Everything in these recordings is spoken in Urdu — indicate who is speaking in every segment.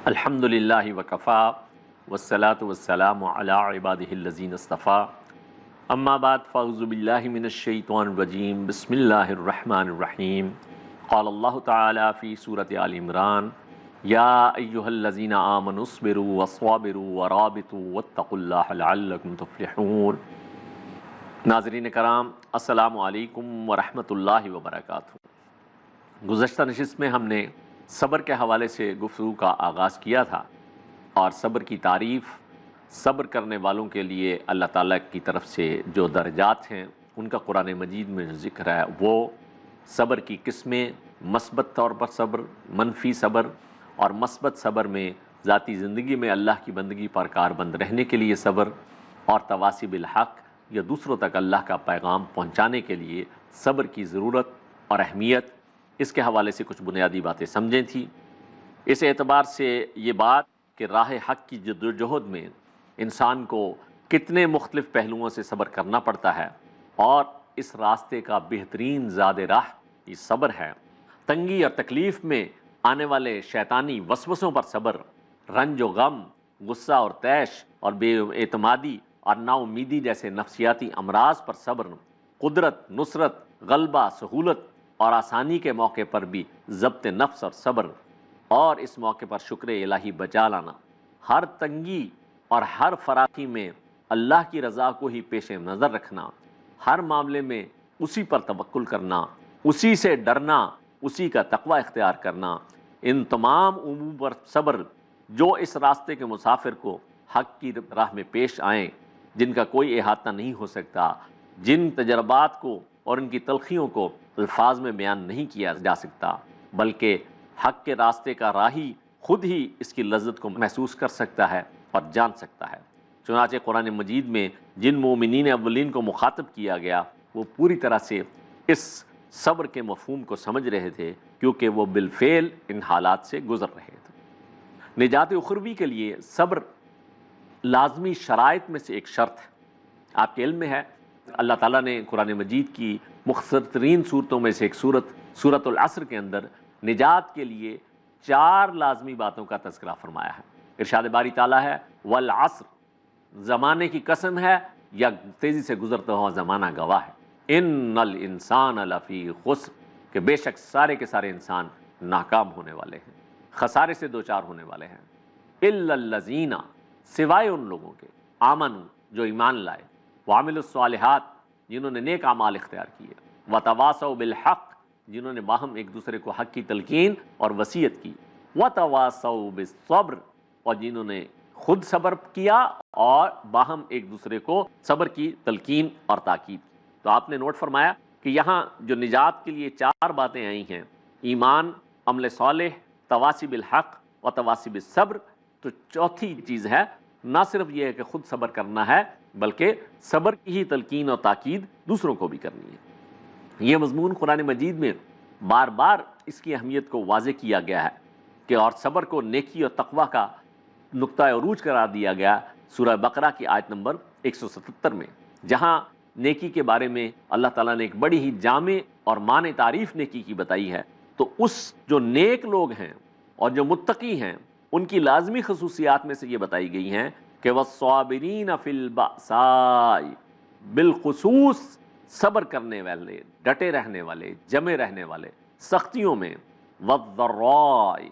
Speaker 1: الحمدللہ وکفا والصلاة والسلام علی عبادہ الذین اصطفیٰ اما بعد فاعوذ باللہ من الشیطان الرجیم بسم اللہ الرحمن الرحیم قال اللہ تعالی فی سورۃ آل عمران یا ایہا الذین آمنوا اصبروا وصابروا ورابطوا واتقوا اللہ لعلکم تفلحون۔ ناظرین کرام، السلام علیکم ورحمۃ اللہ وبرکاتہ۔ گزشتہ نشست میں ہم نے صبر کے حوالے سے گفتگو کا آغاز کیا تھا، اور صبر کی تعریف، صبر کرنے والوں کے لیے اللہ تعالیٰ کی طرف سے جو درجات ہیں ان کا قرآن مجید میں ذکر ہے۔ وہ صبر کی قسمیں، مثبت طور پر صبر، منفی صبر، اور مثبت صبر میں ذاتی زندگی میں اللہ کی بندگی پر کاربند رہنے کے لیے صبر، اور تواصی بالحق یا دوسروں تک اللہ کا پیغام پہنچانے کے لیے صبر کی ضرورت اور اہمیت، اس کے حوالے سے کچھ بنیادی باتیں سمجھیں تھیں۔ اس اعتبار سے یہ بات کہ راہ حق کی جدوجہد میں انسان کو کتنے مختلف پہلوؤں سے صبر کرنا پڑتا ہے، اور اس راستے کا بہترین زاد راہ یہ صبر ہے۔ تنگی اور تکلیف میں آنے والے شیطانی وسوسوں پر صبر، رنج و غم، غصہ اور طیش اور بے اعتمادی اور نا امیدی جیسے نفسیاتی امراض پر صبر، قدرت، نصرت، غلبہ، سہولت اور آسانی کے موقع پر بھی ضبط نفس اور صبر، اور اس موقع پر شکر الہی بجا لانا، ہر تنگی اور ہر فراخی میں اللہ کی رضا کو ہی پیش نظر رکھنا، ہر معاملے میں اسی پر توکل کرنا، اسی سے ڈرنا، اسی کا تقوی اختیار کرنا، ان تمام امور پر صبر جو اس راستے کے مسافر کو حق کی راہ میں پیش آئیں، جن کا کوئی احاطہ نہیں ہو سکتا، جن تجربات کو اور ان کی تلخیوں کو الفاظ میں بیان نہیں کیا جا سکتا، بلکہ حق کے راستے کا راہی خود ہی اس کی لذت کو محسوس کر سکتا ہے اور جان سکتا ہے۔ چنانچہ قرآن مجید میں جن مومنین اولین کو مخاطب کیا گیا وہ پوری طرح سے اس صبر کے مفہوم کو سمجھ رہے تھے، کیونکہ وہ بالفعل ان حالات سے گزر رہے تھے۔ نجات اخروی کے لیے صبر لازمی شرائط میں سے ایک شرط ہے۔ آپ کے علم میں ہے اللہ تعالیٰ نے قرآن مجید کی مختصر ترین صورتوں میں سے ایک سورۃ العصر کے اندر نجات کے لیے 4 لازمی باتوں کا تذکرہ فرمایا ہے۔ ارشاد باری تعالیٰ ہے والعصر، زمانے کی قسم ہے یا تیزی سے گزرتا ہوا زمانہ گواہ ہے، ان الانسان لفی خسر، کہ بے شک سارے کے سارے انسان ناکام ہونے والے ہیں، خسارے سے دوچار ہونے والے ہیں، الا الذین، سوائے ان لوگوں کے، آمنوا، جو ایمان لائے، وعملوا الصالحات، جنہوں نے نیک اعمال اختیار کیے، وتواصوا بالحق، جنہوں نے باہم ایک دوسرے کو حق کی تلقین اور وصیت کی، وتواصوا بالصبر، اور جنہوں نے خود صبر کیا اور باہم ایک دوسرے کو صبر کی تلقین اور تاکید کی۔ تو آپ نے نوٹ فرمایا کہ یہاں جو نجات کے لیے 4 باتیں آئی ہیں، ایمان، عمل صالح، تواصی بالحق و تواصی بالصبر، تو چوتھی چیز ہے نہ صرف یہ ہے کہ خود صبر کرنا ہے، بلکہ صبر کی ہی تلقین اور تاکید دوسروں کو بھی کرنی ہے۔ یہ مضمون قرآن مجید میں بار بار اس کی اہمیت کو واضح کیا گیا ہے کہ اور صبر کو نیکی اور تقوی کا نقطہ عروج قرار دیا گیا سورہ بقرہ کی آیت نمبر 177 میں، جہاں نیکی کے بارے میں اللہ تعالیٰ نے ایک بڑی ہی جامع اور معنی تعریف نیکی کی بتائی ہے۔ تو اس جو نیک لوگ ہیں اور جو متقی ہیں ان کی لازمی خصوصیات میں سے یہ بتائی گئی ہیں کہ والصابرین فی البأساء، بالخصوص صبر کرنے والے، ڈٹے رہنے والے، جمے رہنے والے سختیوں میں، والضراء،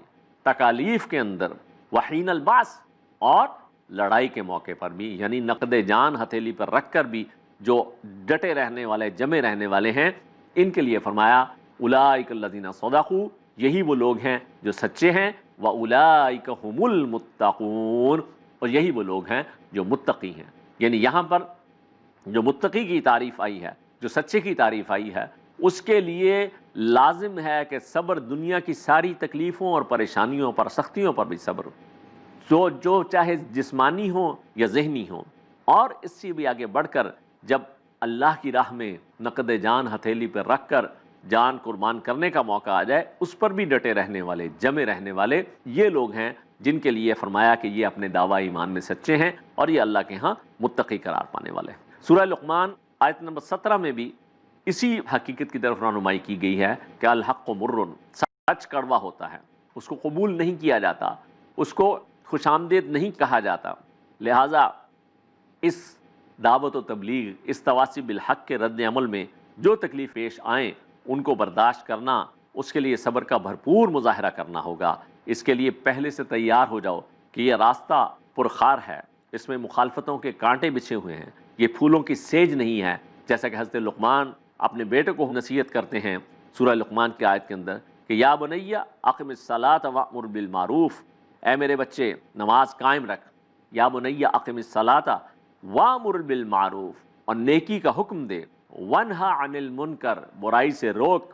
Speaker 1: تکالیف کے اندر، وحین الباس، اور لڑائی کے موقع پر بھی، یعنی نقد جان ہتھیلی پر رکھ کر بھی جو ڈٹے رہنے والے، جمے رہنے والے ہیں، ان کے لیے فرمایا اولئک الذین صدقوا، یہی وہ لوگ ہیں جو سچے ہیں، واولئک ھم المتقون، اور یہی وہ لوگ ہیں جو متقی ہیں۔ یعنی یہاں پر جو متقی کی تعریف آئی ہے، جو سچے کی تعریف آئی ہے، اس کے لیے لازم ہے کہ صبر دنیا کی ساری تکلیفوں اور پریشانیوں پر، سختیوں پر بھی صبر، جو چاہے جسمانی ہوں یا ذہنی ہوں، اور اس سے بھی آگے بڑھ کر جب اللہ کی راہ میں نقد جان ہتھیلی پر رکھ کر جان قربان کرنے کا موقع آ جائے، اس پر بھی ڈٹے رہنے والے، جمے رہنے والے، یہ لوگ ہیں جن کے لیے فرمایا کہ یہ اپنے دعویٰ ایمان میں سچے ہیں اور یہ اللہ کے ہاں متقی قرار پانے والے ہیں۔ سورہ لقمان آیت نمبر 17 میں بھی اسی حقیقت کی طرف رہنمائی کی گئی ہے کہ الحق مر، سچ کڑوا ہوتا ہے، اس کو قبول نہیں کیا جاتا، اس کو خوش آمدید نہیں کہا جاتا۔ لہٰذا اس دعوت و تبلیغ، اس تواصی بالحق کے رد عمل میں جو تکلیف پیش آئیں ان کو برداشت کرنا، اس کے لیے صبر کا بھرپور مظاہرہ کرنا ہوگا۔ اس کے لیے پہلے سے تیار ہو جاؤ کہ یہ راستہ پرخار ہے، اس میں مخالفتوں کے کانٹے بچھے ہوئے ہیں، یہ پھولوں کی سیج نہیں ہے، جیسا کہ حضرت لقمان اپنے بیٹے کو نصیحت کرتے ہیں سورہ لقمان کی آیت کے اندر کہ یا بنیا اقم الصلاۃ وامر بالمعروف، اے میرے بچے نماز قائم رکھ، یا بنیا اقم الصلاۃ وامر بالمعروف، اور نیکی کا حکم دے، ونہا عن المنکر، برائی سے روک،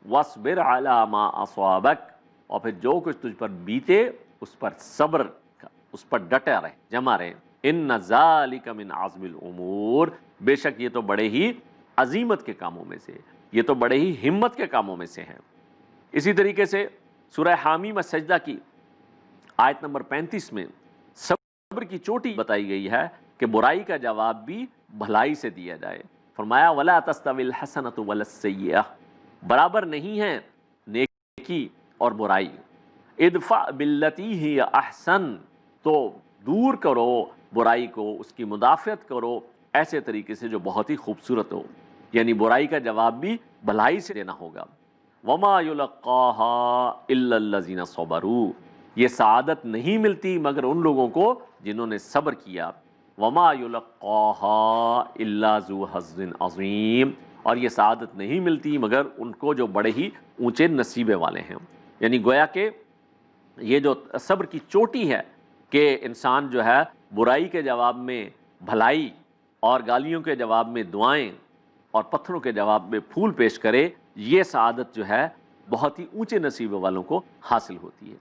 Speaker 1: واصبر علی ما اصابک، اور پھر جو کچھ تجھ پر بیتے اس پر صبر کا، اس پر ڈٹا رہے، جمع رہے۔ ان ذالک من عزم الامور، بے شک یہ تو بڑے ہی عزیمت کے کاموں میں سے، یہ تو بڑے ہی ہمت کے کاموں میں سے ہیں۔ اسی طریقے سے سورہ حامیم السجدہ کی آیت نمبر 35 میں صبر کی چوٹی بتائی گئی ہے کہ برائی کا جواب بھی بھلائی سے دیا جائے۔ فرمایا وَلَا تَسْتَوِي الْحَسَنَةُ وَلَا السَّيِّئَةُ، برابر نہیں ہیں نیکی اور برائی۔ ادفع باللتی ہی احسن، تو دور کرو برائی کو، اس کی مدافعت کرو ایسے طریقے سے جو بہت ہی خوبصورت ہو، یعنی برائی کا جواب بھی بھلائی سے دینا ہوگا۔ وما یلقاها الا الذین صبروا، یہ سعادت نہیں ملتی مگر ان لوگوں کو جنہوں نے صبر کیا۔ وما یلقاها الا ذو حظ عظیم، اور یہ سعادت نہیں ملتی مگر ان کو جو بڑے ہی اونچے نصیبے والے ہیں۔ یعنی گویا کہ یہ جو صبر کی چوٹی ہے کہ انسان جو ہے برائی کے جواب میں بھلائی اور گالیوں کے جواب میں دعائیں اور پتھروں کے جواب میں پھول پیش کرے، یہ سعادت جو ہے بہت ہی اونچے نصیبے والوں کو حاصل ہوتی ہے۔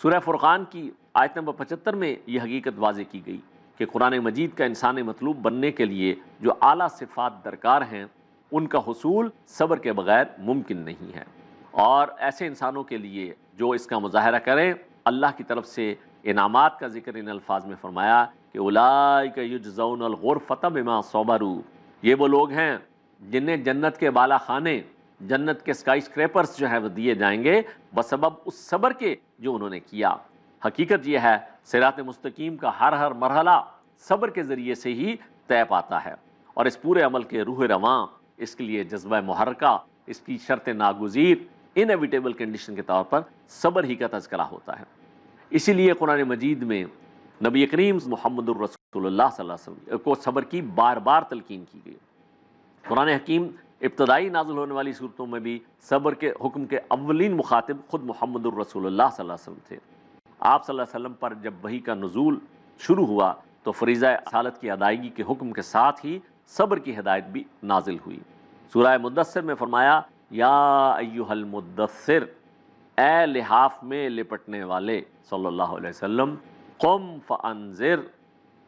Speaker 1: سورہ فرقان کی آیت نمبر 75 میں یہ حقیقت واضح کی گئی کہ قرآن مجید کا انسان مطلوب بننے کے لیے جو اعلیٰ صفات درکار ہیں ان کا حصول صبر کے بغیر ممکن نہیں ہے، اور ایسے انسانوں کے لیے جو اس کا مظاہرہ کریں، اللہ کی طرف سے انعامات کا ذکر ان الفاظ میں فرمایا کہ اولئک یجزون الغرفۃ بما صبروا، یہ وہ لوگ ہیں جنہیں جنت کے بالا خانے، جنت کے اسکائی اسکریپرز جو ہیں وہ دیے جائیں گے بسبب اس صبر کے جو انہوں نے کیا۔ حقیقت یہ ہے صراط مستقیم کا ہر مرحلہ صبر کے ذریعے سے ہی طے پاتا ہے، اور اس پورے عمل کے روح رواں، اس کے لیے جذبہ محرکہ، اس کی شرط ناگزیر انیویٹیبل کنڈیشن کے طور پر صبر ہی کا تذکرہ ہوتا ہے۔ اسی لیے قرآن مجید میں نبی کریم محمد الرسول اللہ صلی اللہ علیہ وسلم کو صبر کی بار بار تلقین کی گئی۔ قرآن حکیم ابتدائی نازل ہونے والی صورتوں میں بھی صبر کے حکم کے اولین مخاطب خود محمد الرسول اللہ صلی اللہ علیہ وسلم تھے۔ آپ صلی اللہ علیہ وسلم پر جب وحی کا نزول شروع ہوا تو فریضہ رسالت کی ادائیگی کے حکم کے ساتھ ہی صبر کی ہدایت بھی نازل ہوئی۔ سورہ مدثر میں فرمایا یا ایھا المدثر، اے لحاف میں لپٹنے والے صلی اللہ علیہ وسلم، قم فانذر،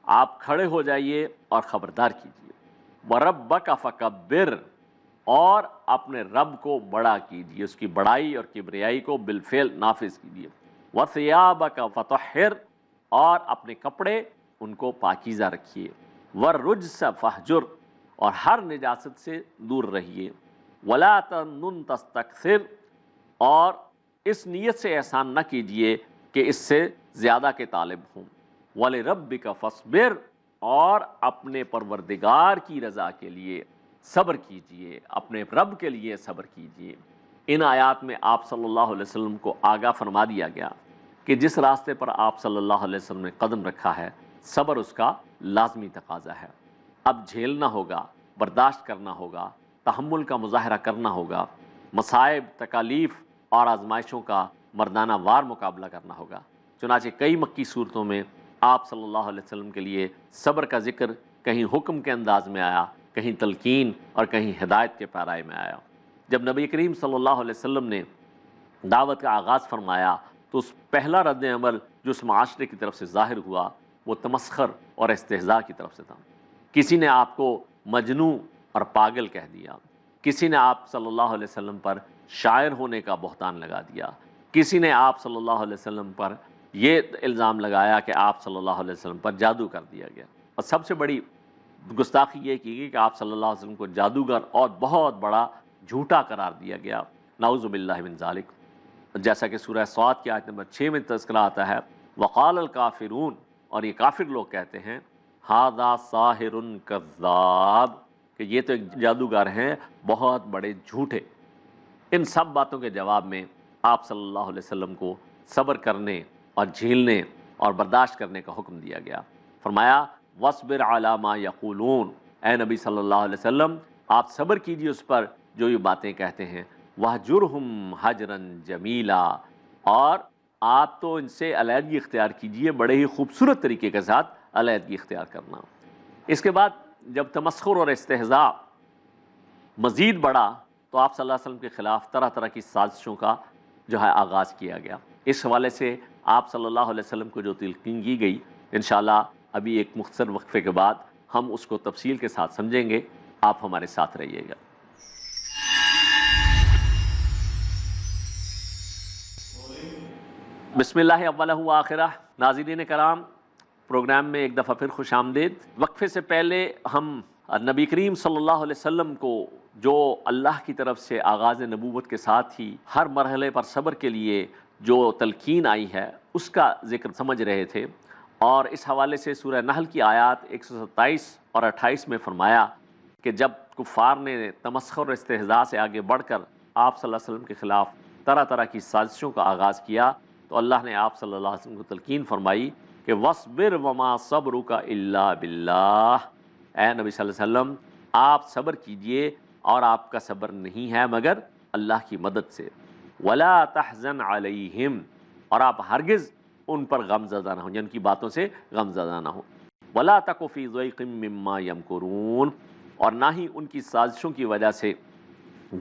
Speaker 1: آپ کھڑے ہو جائیے اور خبردار کیجیے، وربک فکبر، اور اپنے رب کو بڑا کیجیے، اس کی بڑائی اور کبریائی کو بالفعل نافذ کیجیے، وثیابک فطہر، اور اپنے کپڑے ان کو پاکیزہ رکھیے، والرجس فہجر، اور ہر نجاست سے دور رہیے، ولا تمنن تستکثر، اور اس نیت سے احسان نہ کیجیے کہ اس سے زیادہ کے طالب ہوں، وَلِرَبِّكَ فَاصْبِرْ، اور اپنے پروردگار کی رضا کے لیے صبر کیجیے، اپنے رب کے لیے صبر کیجیے۔ ان آیات میں آپ صلی اللہ علیہ وسلم کو آگاہ فرما دیا گیا کہ جس راستے پر آپ صلی اللہ علیہ وسلم نے قدم رکھا ہے صبر اس کا لازمی تقاضا ہے۔ اب جھیلنا ہوگا، برداشت کرنا ہوگا، تحمل کا مظاہرہ کرنا ہوگا، مصائب، تکالیف اور آزمائشوں کا مردانہ وار مقابلہ کرنا ہوگا۔ چنانچہ کئی مکی صورتوں میں آپ صلی اللہ علیہ وسلم کے لیے صبر کا ذکر کہیں حکم کے انداز میں آیا، کہیں تلقین اور کہیں ہدایت کے پیرائے میں آیا۔ جب نبی کریم صلی اللہ علیہ وسلم نے دعوت کا آغاز فرمایا تو اس پہلا رد عمل جو اس معاشرے کی طرف سے ظاہر ہوا وہ تمسخر اور استہزاء کی طرف سے تھا۔ کسی نے آپ کو مجنوں اور پاگل کہہ دیا، کسی نے آپ صلی اللہ علیہ وسلم پر شاعر ہونے کا بہتان لگا دیا، کسی نے آپ صلی اللہ علیہ وسلم پر یہ الزام لگایا کہ آپ صلی اللہ علیہ وسلم پر جادو کر دیا گیا، اور سب سے بڑی گستاخی یہ کی گئی کہ آپ صلی اللہ علیہ وسلم کو جادوگر اور بہت بڑا جھوٹا قرار دیا گیا، نعوذ باللہ من ذالک۔ جیسا کہ سورہ صاد کی آیت نمبر 6 میں تذکرہ آتا ہے وقال الکافرون، اور یہ کافر لوگ کہتے ہیں، ھذا ساحر کذاب، کہ یہ تو ایک جادوگر ہیں بہت بڑے جھوٹے۔ ان سب باتوں کے جواب میں آپ صلی اللہ علیہ وسلم کو صبر کرنے اور جھیلنے اور برداشت کرنے کا حکم دیا گیا۔ فرمایا وَاصْبِرْ عَلَىٰ مَا يَقُولُونَ، اے نبی صلی اللہ علیہ وسلم آپ صبر کیجیے اس پر جو یہ باتیں کہتے ہیں، وَاهْجُرْهُمْ حَجْرًا جَمِيلًا، اور آپ تو ان سے علیحدگی اختیار کیجیے، بڑے ہی خوبصورت طریقے کے ساتھ علیحدگی اختیار کرنا۔ اس کے بعد جب تمسخر اور استہزاء مزید بڑھا تو آپ صلی اللہ علیہ وسلم کے خلاف طرح طرح کی سازشوں کا جو ہے آغاز کیا گیا۔ اس حوالے سے آپ صلی اللہ علیہ وسلم کو جو تلقین کی گئی، انشاءاللہ ابھی ایک مختصر وقفے کے بعد ہم اس کو تفصیل کے ساتھ سمجھیں گے، آپ ہمارے ساتھ رہیے گا۔ بسم اللہ اولہ و آخرہ۔ ناظرین کرام، پروگرام میں ایک دفعہ پھر خوش آمدید۔ وقفے سے پہلے ہم نبی کریم صلی اللہ علیہ وسلم کو جو اللہ کی طرف سے آغاز نبوت کے ساتھ ہی ہر مرحلے پر صبر کے لیے جو تلقین آئی ہے اس کا ذکر سمجھ رہے تھے، اور اس حوالے سے سورہ نحل کی آیات 127 اور 28 میں فرمایا کہ جب کفار نے تمسخر اور استہزاء سے آگے بڑھ کر آپ صلی اللہ علیہ وسلم کے خلاف طرح طرح کی سازشوں کا آغاز کیا تو اللہ نے آپ صلی اللہ علیہ وسلم کو تلقین فرمائی کہ وَاصْبِرْ وَمَا صَبْرُكَ إِلَّا بِاللَّهِ، اے نبی صلی اللہ علیہ وسلم آپ صبر کیجئے اور آپ کا صبر نہیں ہے مگر اللہ کی مدد سے۔ وَلَا تَحْزَنْ عَلَيْهِمْ، اور آپ ہرگز ان پر غم زدہ نہ ہوں، یعنی ان کی باتوں سے غم زدہ نہ ہوں۔ وَلَا تَكُ فِي ضَيْقٍ مِّمَّا يَمْكُرُونَ، اور نہ ہی ان کی سازشوں کی وجہ سے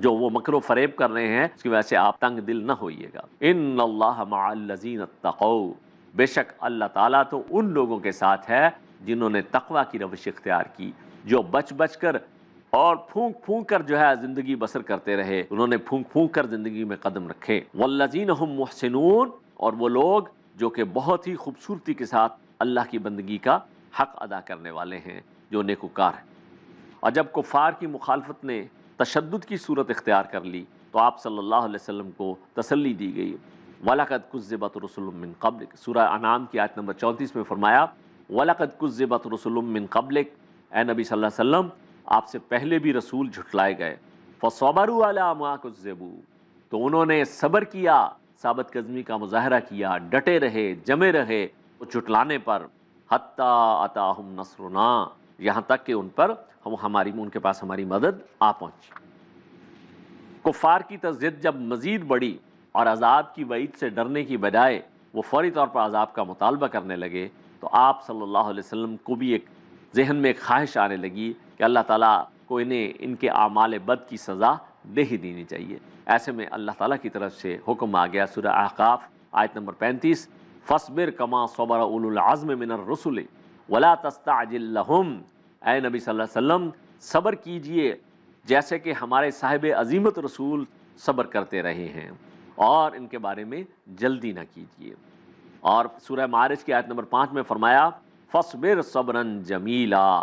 Speaker 1: جو وہ مکر و فریب کر رہے ہیں اس کی وجہ سے آپ تنگ دل نہ ہوئیے گا۔ ان اللہ مع الذین اتقوا، بے شک اللہ تعالیٰ تو ان لوگوں کے ساتھ ہے جنہوں نے تقوی کی روش اختیار کی، جو بچ بچ کر اور پھونک پھونک کر جو ہے زندگی بسر کرتے رہے، انہوں نے پھونک پھونک کر زندگی میں قدم رکھے۔ والذین هم محسنون، اور وہ لوگ جو کہ بہت ہی خوبصورتی کے ساتھ اللہ کی بندگی کا حق ادا کرنے والے ہیں، جو نیکوکار ہیں۔ اور جب کفار کی مخالفت نے تشدد کی صورت اختیار کر لی تو آپ صلی اللہ علیہ وسلم کو تسلی دی گئی۔ وَلَقَدْ كُذِّبَتْ رُسُلٌ مِّن قَبْلِكَ، سورہ انعام کی آیت نمبر 34 میں فرمایا وَلَقَدْ كُذِّبَتْ رُسُلٌ مِّن قَبْلِكَ، اے نبی صلی اللہ علیہ وسلم آپ سے پہلے بھی رسول جھٹلائے گئے۔ فَصَبَرُوا عَلَىٰ مَا كُذِّبُوا، تو انہوں نے صبر کیا، ثابت قدمی کا مظاہرہ کیا، ڈٹے رہے، جمے رہے وہ جھٹلانے پر، حَتَّىٰ أَتَاهُمْ نَصْرُنَا، یہاں تک کہ ان پر ان کے پاس ہماری مدد آ پہنچی۔ کفار کی ضد جب مزید بڑھی اور عذاب کی وعید سے ڈرنے کی بجائے وہ فوری طور پر عذاب کا مطالبہ کرنے لگے تو آپ صلی اللہ علیہ وسلم کو بھی ایک ذہن میں ایک خواہش آنے لگی کہ اللہ تعالیٰ کو انہیں ان کے اعمال بد کی سزا دے ہی دینی چاہیے۔ ایسے میں اللہ تعالیٰ کی طرف سے حکم آ گیا، سورہ احقاف آیت نمبر 35، فَاصْبِرْ كَمَا صَبَرَ أُولُو الْعَزْمِ مِنَ الرُّسُلِ وَلَا تَسْتَعْجِل لَّهُمْ، اے نبی صلی اللہ علیہ وسلم صبر کیجئے جیسے کہ ہمارے صاحب عظیمت رسول صبر کرتے رہے ہیں، اور ان کے بارے میں جلدی نہ کیجیے۔ اور سورہ معارج کی آیت نمبر 5 میں فرمایا فَاصْبِرْ صَبْرًا جَمِيلًا،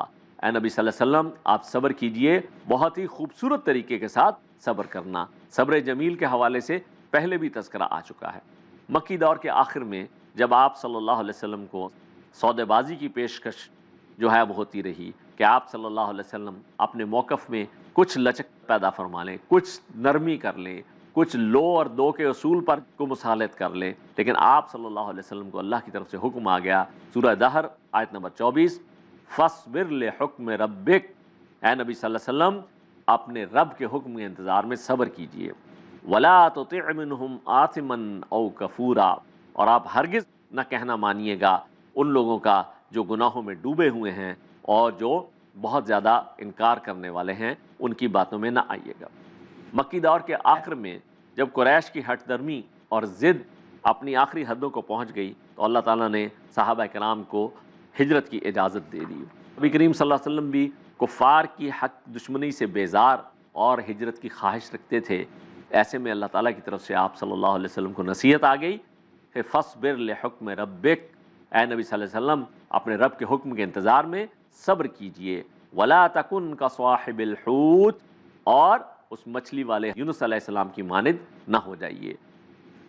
Speaker 1: اے نبی صلی اللہ علیہ وسلم آپ صبر کیجئے، بہت ہی خوبصورت طریقے کے ساتھ صبر کرنا۔ صبر جمیل کے حوالے سے پہلے بھی تذکرہ آ چکا ہے۔ مکی دور کے آخر میں جب آپ صلی اللہ علیہ وسلم کو سودے بازی کی پیشکش جو ہے وہ ہوتی رہی کہ آپ صلی اللہ علیہ وسلم اپنے موقف میں کچھ لچک پیدا فرما لیں، کچھ نرمی کر لیں، کچھ لو اور دو کے اصول پر کو مصالحت کر لیں، لیکن آپ صلی اللہ علیہ وسلم کو اللہ کی طرف سے حکم آ گیا، سورہ دہر آیت نمبر 24، فَاصْبِرْ لِحُکْمِ رَبِّكَ، اے نبی صلی اللہ علیہ وسلم اپنے رب کے حکم کے انتظار میں صبر کیجئے۔ وَلَا تُطِعْ مِنْهُمْ آثِمًا أَوْ كَفُورًا، اور آپ ہرگز نہ کہنا مانیے گا ان لوگوں کا جو گناہوں میں ڈوبے ہوئے ہیں اور جو بہت زیادہ انکار کرنے والے ہیں، ان کی باتوں میں نہ آئیے گا۔ مکی دور کے آخر میں جب قریش کی ہٹ درمی اور ضد اپنی آخری حدوں کو پہنچ گئی تو اللہ تعالیٰ نے صحابہ کرام کو ہجرت کی اجازت دے دی۔ نبی کریم صلی اللہ علیہ وسلم بھی کفار کی حق دشمنی سے بیزار اور ہجرت کی خواہش رکھتے تھے۔ ایسے میں اللہ تعالیٰ کی طرف سے آپ صلی اللہ علیہ وسلم کو نصیحت آ گئی کہ فَاصْبِرْ لِحُکْمِ رَبِّكَ، اے نبی صلی اللہ علیہ وسلم اپنے رب کے حکم کے انتظار میں صبر کیجئے۔ وَلَا تَكُنْ كَصَاحِبِ الْحُوتِ، اور اس مچھلی والے یونس علیہ السلام کی مانند نہ ہو جائیے۔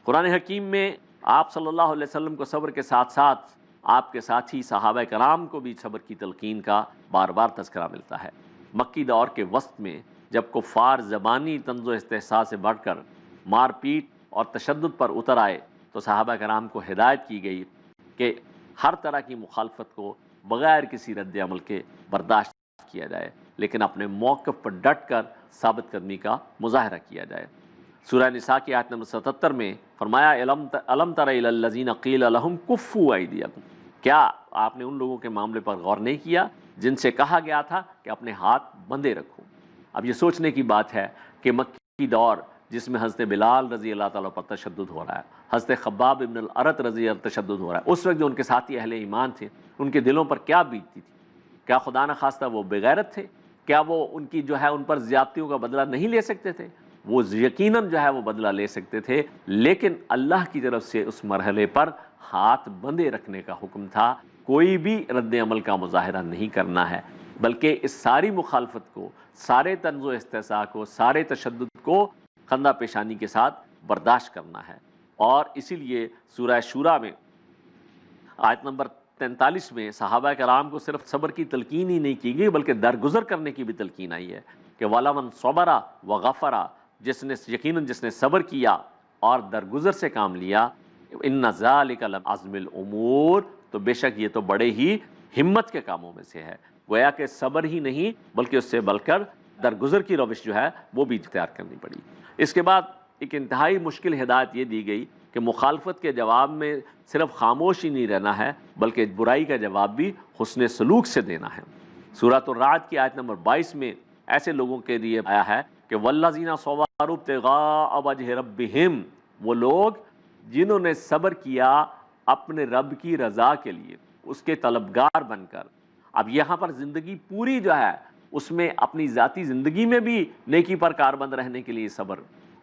Speaker 1: قرآن حکیم میں آپ صلی اللہ علیہ وسلم کو صبر کے ساتھ ساتھ آپ کے ساتھی صحابہ کرام کو بھی صبر کی تلقین کا بار بار تذکرہ ملتا ہے۔ مکی دور کے وسط میں جب کفار زبانی طنز و استحصاء سے بڑھ کر مار پیٹ اور تشدد پر اتر آئے تو صحابہ کرام کو ہدایت کی گئی کہ ہر طرح کی مخالفت کو بغیر کسی رد عمل کے برداشت کیا جائے، لیکن اپنے موقف پر ڈٹ کر ثابت قدمی کا مظاہرہ کیا جائے۔ سورہ نساء کی آیت نمبر 77 میں فرمایا الم تر الی الذین قیل لہم کفوا ایدیکم، کیا آپ نے ان لوگوں کے معاملے پر غور نہیں کیا جن سے کہا گیا تھا کہ اپنے ہاتھ بندھے رکھو۔ اب یہ سوچنے کی بات ہے کہ مکی دور جس میں حضرت بلال رضی اللہ تعالیٰ پر تشدد ہو رہا ہے، حضرت خباب ابن الارت رضی اللہ تشدد ہو رہا ہے، اس وقت جو ان کے ساتھی اہل ایمان تھے ان کے دلوں پر کیا بیتتی تھی؟ کیا خدا نخواستہ وہ بغیرت تھے؟ کیا وہ ان کی جو ہے ان پر زیادتیوں کا بدلہ نہیں لے سکتے تھے؟ وہ یقیناً جو ہے وہ بدلہ لے سکتے تھے، لیکن اللہ کی طرف سے اس مرحلے پر ہاتھ بندھے رکھنے کا حکم تھا، کوئی بھی رد عمل کا مظاہرہ نہیں کرنا ہے، بلکہ اس ساری مخالفت کو، سارے طنز و استحصاء کو، سارے تشدد کو خندہ پیشانی کے ساتھ برداشت کرنا ہے۔ اور اسی لیے سورہ شورا میں آیت نمبر 43 میں صحابہ کرام کو صرف صبر کی تلقین ہی نہیں کی گئی بلکہ درگزر کرنے کی بھی تلقین آئی ہے کہ وَلَمَنْ صَبَرَ وَغَفَرَ، جس نے صبر کیا اور درگزر سے کام لیا، إِنَّ ذَلِكَ لَعَزْمِ الْأُمُورِ، تو بے شک یہ تو بڑے ہی ہمت کے کاموں میں سے ہے۔ گویا کہ صبر ہی نہیں بلکہ اس سے بڑھ کر درگزر کی روش جو ہے وہ بھی اختیار کرنی پڑی۔ اس کے بعد ایک انتہائی مشکل ہدایت یہ دی گئی کہ مخالفت کے جواب میں صرف خاموش ہی نہیں رہنا ہے بلکہ برائی کا جواب بھی حسن سلوک سے دینا ہے۔ سورۃ الرعد کی آیت نمبر 22 میں ایسے لوگوں کے لیے آیا ہے کہ وَالَّذِينَ صَبَرُوا ابْتِغَاءَ وَجْهِ رَبِّهِمْ، وہ لوگ جنہوں نے صبر کیا اپنے رب کی رضا کے لیے، اس کے طلبگار بن کر۔ اب یہاں پر زندگی پوری جو ہے اس میں اپنی ذاتی زندگی میں بھی نیکی پر کاربند رہنے کے لیے صبر،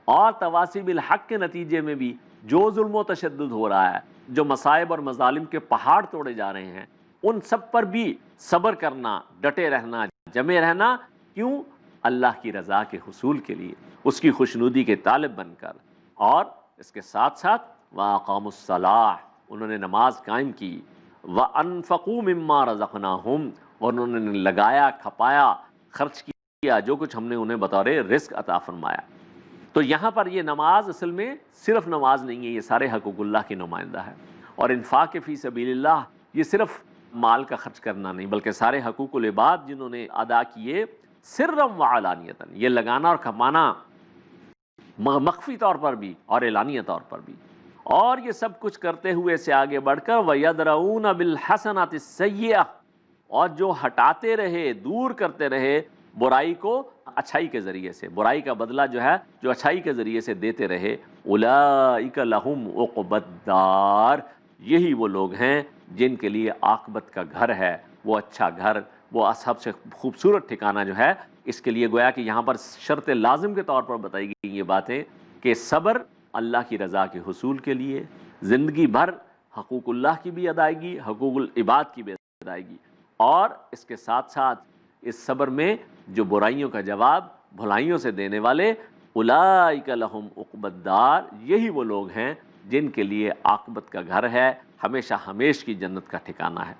Speaker 1: اور تواصی بالحق کے نتیجے میں بھی جو ظلم و تشدد ہو رہا ہے، جو مصائب اور مظالم کے پہاڑ توڑے جا رہے ہیں، ان سب پر بھی صبر کرنا، ڈٹے رہنا، جمے رہنا، کیوں؟ اللہ کی رضا کے حصول کے لیے، اس کی خوشنودی کے طالب بن کر۔ اور اس کے ساتھ ساتھ وَأَقَامُوا الصَّلَاةَ، انہوں نے نماز قائم کی، وَأَنفَقُوا مِمَّا رَزَقْنَاهُمْ، اور انہوں نے لگایا، کھپایا، خرچ کیا جو کچھ ہم نے انہیں بطور رزق عطا فرمایا۔ تو یہاں پر یہ نماز اصل میں صرف نماز نہیں ہے، یہ سارے حقوق اللہ کی نمائندہ ہے۔ اور انفاق فی سبیل اللہ یہ صرف مال کا خرچ کرنا نہیں بلکہ سارے حقوق العباد جنہوں نے ادا کیے سرًا وعلانیۃً، یہ لگانا اور کھپانا مخفی طور پر بھی اور اعلانیہ طور پر بھی۔ اور یہ سب کچھ کرتے ہوئے سے آگے بڑھ کر وَيَدْرَؤُونَ بِالْحَسَنَاتِ السَّيِّئَةِ، اور جو ہٹاتے رہے، دور کرتے رہے برائی کو اچھائی کے ذریعے سے، برائی کا بدلہ جو ہے جو اچھائی کے ذریعے سے دیتے رہے، اولئک لہم عقبی الدار، یہی وہ لوگ ہیں جن کے لیے عاقبت کا گھر ہے، وہ اچھا گھر، وہ سب سے خوبصورت ٹھکانہ جو ہے۔ اس کے لیے گویا کہ یہاں پر شرط لازم کے طور پر بتائی گئی یہ باتیں کہ صبر اللہ کی رضا کے حصول کے لیے، زندگی بھر حقوق اللہ کی بھی ادائیگی، حقوق العباد کی بھی ادائیگی، اور اس کے ساتھ ساتھ اس صبر میں جو برائیوں کا جواب بھلائیوں سے دینے والے، اولئک لہم عقبی الدار، یہی وہ لوگ ہیں جن کے لیے عاقبت کا گھر ہے، ہمیشہ ہمیش کی جنت کا ٹھکانہ ہے۔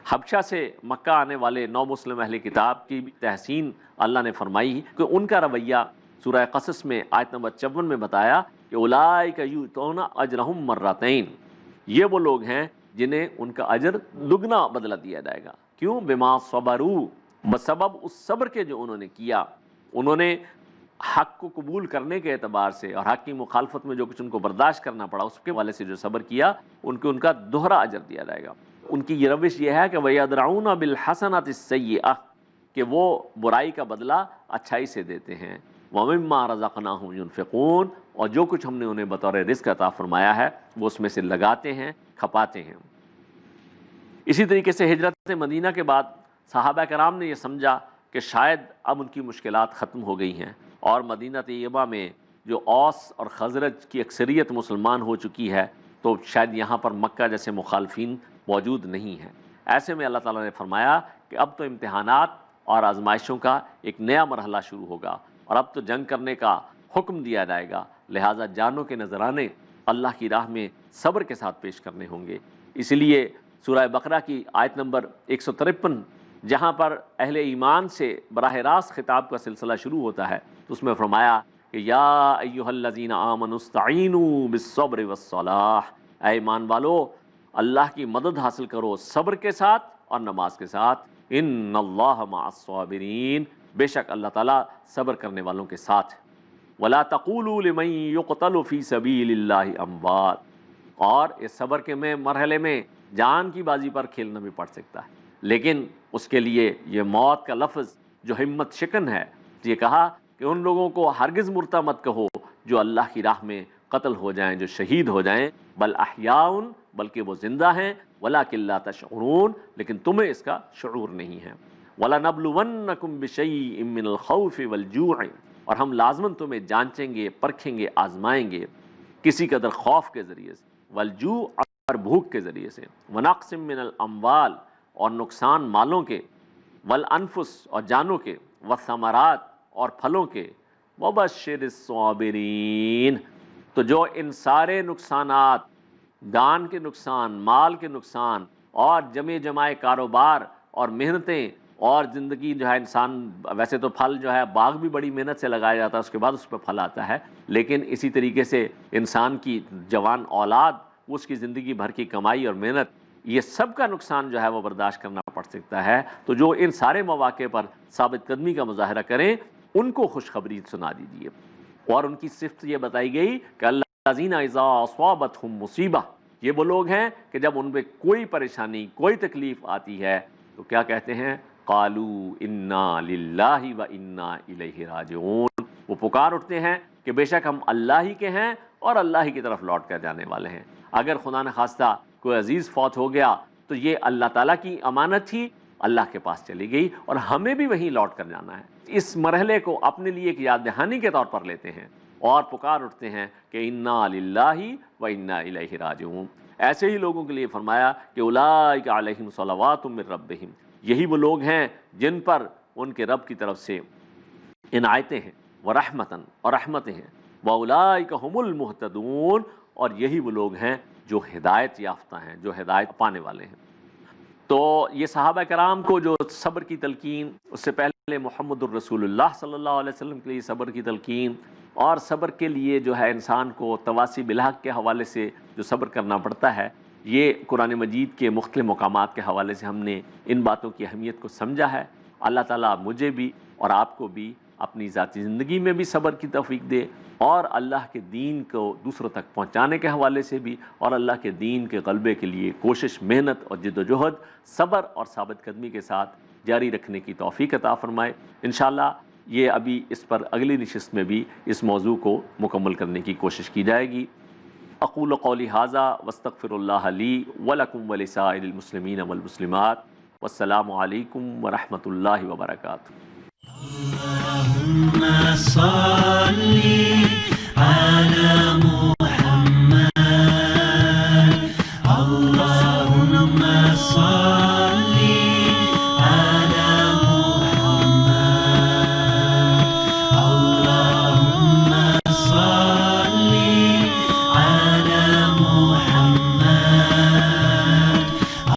Speaker 1: حبشہ سے مکہ آنے والے نو مسلم اہل کتاب کی تحسین اللہ نے فرمائی کہ ان کا رویہ سورہ قصص میں آیت نمبر 54 میں بتایا کہ اولئک یؤتون اجرہم مرتین، یہ وہ لوگ ہیں جنہیں ان کا اجر دگنا بدلہ دیا جائے گا۔ کیوں؟ بما صبروا، بسبب اس صبر کے جو انہوں نے کیا، انہوں نے حق کو قبول کرنے کے اعتبار سے اور حق کی مخالفت میں جو کچھ ان کو برداشت کرنا پڑا اس کے والے سے جو صبر کیا، ان کو ان کا دوہرا اجر دیا جائے گا۔ ان کی یہ روش یہ ہے کہ وَيَدْرَعُونَ بِالْحَسَنَاتِ السَّيِّئَةِ، کہ وہ برائی کا بدلہ اچھائی سے دیتے ہیں، وَمِمَّا رَزَقْنَاهُمْ يُنْفِقُونَ، اور جو کچھ ہم نے انہیں بطور رزق عطا فرمایا ہے وہ اس میں سے لگاتے ہیں، کھپاتے ہیں۔ اسی طریقے سے ہجرت مدینہ کے بعد صحابہ کرام نے یہ سمجھا کہ شاید اب ان کی مشکلات ختم ہو گئی ہیں، اور مدینہ طیبہ میں جو اوس اور خزرج کی اکثریت مسلمان ہو چکی ہے تو شاید یہاں پر مکہ جیسے مخالفین موجود نہیں ہیں۔ ایسے میں اللہ تعالیٰ نے فرمایا کہ اب تو امتحانات اور آزمائشوں کا ایک نیا مرحلہ شروع ہوگا، اور اب تو جنگ کرنے کا حکم دیا جائے گا، لہٰذا جانوں کے نذرانے اللہ کی راہ میں صبر کے ساتھ پیش کرنے ہوں گے۔ اس لیے سورہ بقرہ کی آیت نمبر 153 جہاں پر اہل ایمان سے براہ راست خطاب کا سلسلہ شروع ہوتا ہے تو اس میں فرمایا کہ یا ایھا الذین آمنوا استعینوا بالصبر والصلاۃ، اے ایمان والو اللہ کی مدد حاصل کرو صبر کے ساتھ اور نماز کے ساتھ، ان اللہ مع الصابرین، بے شک اللہ تعالیٰ صبر کرنے والوں کے ساتھ ہے۔ ولا تقولوا لمن يقتل في سبيل الله اموات، اور اس صبر کے مرحلے میں جان کی بازی پر کھیلنا بھی پڑ سکتا ہے، لیکن اس کے لیے یہ موت کا لفظ جو ہمت شکن ہے، یہ کہا کہ ان لوگوں کو ہرگز مردہ مت کہو جو اللہ کی راہ میں قتل ہو جائیں، جو شہید ہو جائیں، بل احیاء، بلکہ وہ زندہ ہیں، ولکن لا تشعرون، لیکن تمہیں اس کا شعور نہیں ہے۔ وَلَنَبْلُوَنَّكُمْ بِشَيْءٍ مِّنَ الْخَوْفِ وَالْجُوعِ، اور ہم لازماً تمہیں جانچیں گے، پرکھیں گے، آزمائیں گے کسی قدر خوف کے ذریعے سے، والجوع، اور بھوک کے ذریعے سے، وَنَقْصٍ مِّنَ الْأَمْوَالِ، اور نقصان مالوں کے، والانفس، اور جانوں کے، والثمرات، اور پھلوں کے، وَبَشِّرِ الصَّابِرِينَ، تو جو ان سارے نقصانات، جان کے نقصان، مال کے نقصان، اور جمائے کاروبار اور محنتیں، اور زندگی جو ہے انسان، ویسے تو پھل جو ہے باغ بھی بڑی محنت سے لگایا جاتا ہے، اس کے بعد اس پہ پھل آتا ہے، لیکن اسی طریقے سے انسان کی جوان اولاد، اس کی زندگی بھر کی کمائی اور محنت، یہ سب کا نقصان جو ہے وہ برداشت کرنا پڑ سکتا ہے۔ تو جو ان سارے مواقع پر ثابت قدمی کا مظاہرہ کریں ان کو خوشخبری سنا دیجیے۔ اور ان کی صفت یہ بتائی گئی کہ الذین اذا اصابتہم مصیبہ، یہ وہ لوگ ہیں کہ جب ان پہ کوئی پریشانی، کوئی تکلیف آتی ہے تو کیا کہتے ہیں؟ قالوا انا للہ و انا الیہ راجعون، وہ پکار اٹھتے ہیں کہ بے شک ہم اللہ ہی کے ہیں اور اللہ ہی کی طرف لوٹ کر جانے والے ہیں۔ اگر خدا نخواستہ کوئی عزیز فوت ہو گیا تو یہ اللہ تعالیٰ کی امانت تھی، اللہ کے پاس چلی گئی، اور ہمیں بھی وہیں لوٹ کر جانا ہے۔ اس مرحلے کو اپنے لیے ایک یاد دہانی کے طور پر لیتے ہیں اور پکار اٹھتے ہیں کہ انا للہ و انا الیہ راجعون۔ ایسے ہی لوگوں کے لیے فرمایا کہ اولئک علیہم صلوات من ربہم، یہی وہ لوگ ہیں جن پر ان کے رب کی طرف سے عنایتیں ہیں، ورحمتاً، اور رحمتیں ہیں، واولئک ھم المہتدون، اور یہی وہ لوگ ہیں جو ہدایت یافتہ ہیں، جو ہدایت پانے والے ہیں۔ تو یہ صحابہ کرام کو جو صبر کی تلقین، اس سے پہلے محمد الرسول اللہ صلی اللہ علیہ وسلم کے لیے صبر کی تلقین، اور صبر کے لیے جو ہے انسان کو تواصی بالحق کے حوالے سے جو صبر کرنا پڑتا ہے، یہ قرآن مجید کے مختلف مقامات کے حوالے سے ہم نے ان باتوں کی اہمیت کو سمجھا ہے۔ اللہ تعالیٰ مجھے بھی اور آپ کو بھی اپنی ذاتی زندگی میں بھی صبر کی توفیق دے، اور اللہ کے دین کو دوسروں تک پہنچانے کے حوالے سے بھی، اور اللہ کے دین کے غلبے کے لیے کوشش، محنت اور جد و جہد صبر اور ثابت قدمی کے ساتھ جاری رکھنے کی توفیق عطا فرمائے۔ انشاءاللہ یہ ابھی اس پر اگلی نشست میں بھی اس موضوع کو مکمل کرنے کی کوشش کی جائے گی۔ اقول قولی ھذا واستغفر اللہ لی ولکم ولسائر المسلمین والمسلمات، والسلام علیکم ورحمۃ اللہ وبرکاتہ۔
Speaker 2: اللہم صلی